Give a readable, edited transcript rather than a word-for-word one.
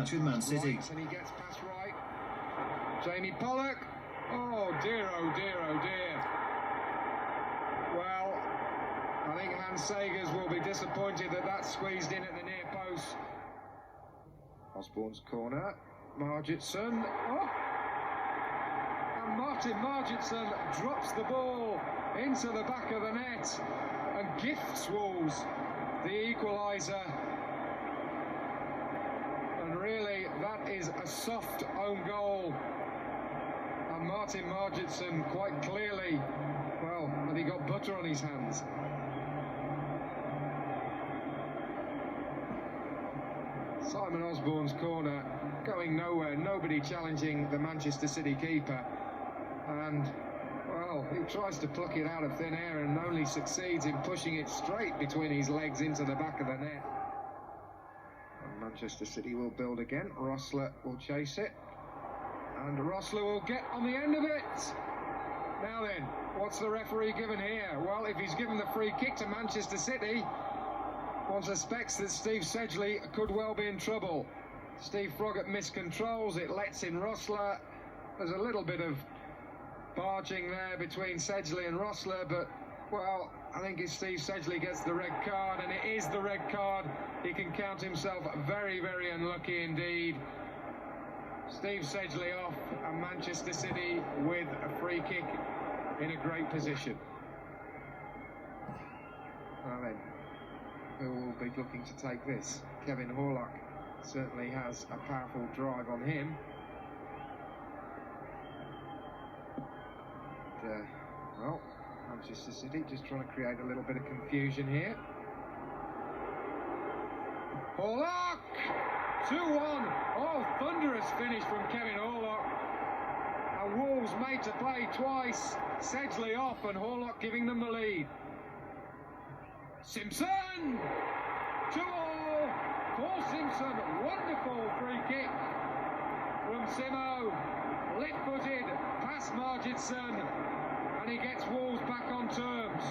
With Man City. And he gets past right. Jamie Pollock. Oh dear, oh dear, oh dear. Well, I think Hans Segers will be disappointed that that's squeezed in at the near post. Osborne's corner. Margitson. Oh! And Martin Margitson drops the ball into the back of the net and gifts Wolves the equaliser. And really, that is a soft own goal. And Martin Margitson quite clearly, well, had he got butter on his hands. Simon Osborne's corner going nowhere, nobody challenging the Manchester City keeper. And, well, he tries to pluck it out of thin air and only succeeds in pushing it straight between his legs into the back of the net. Manchester City will build again. Rossler will chase it. And Rossler will get on the end of it. Now then, what's the referee given here? Well, if he's given the free kick to Manchester City, one suspects that Steve Sedgley could well be in trouble. Steve Froggatt miscontrols, it lets in Rossler. There's a little bit of barging there between Sedgley and Rossler, but, well, I think if Steve Sedgley gets the red card, and it is the red card, he can count himself very, very unlucky indeed. Steve Sedgley off, and Manchester City with a free kick in a great position. Now then, who will be looking to take this? Kevin Horlock certainly has a powerful drive on him. Well, Manchester City just trying to create a little bit of confusion here. Horlock! 2-1. Oh, thunderous finish from Kevin Horlock. And Wolves made to play twice. Sedgley off and Horlock giving them the lead. Simpson! 2-2. Paul Simpson, wonderful free kick from Simo. Lit-footed past Margitson. And he gets Wolves back on terms.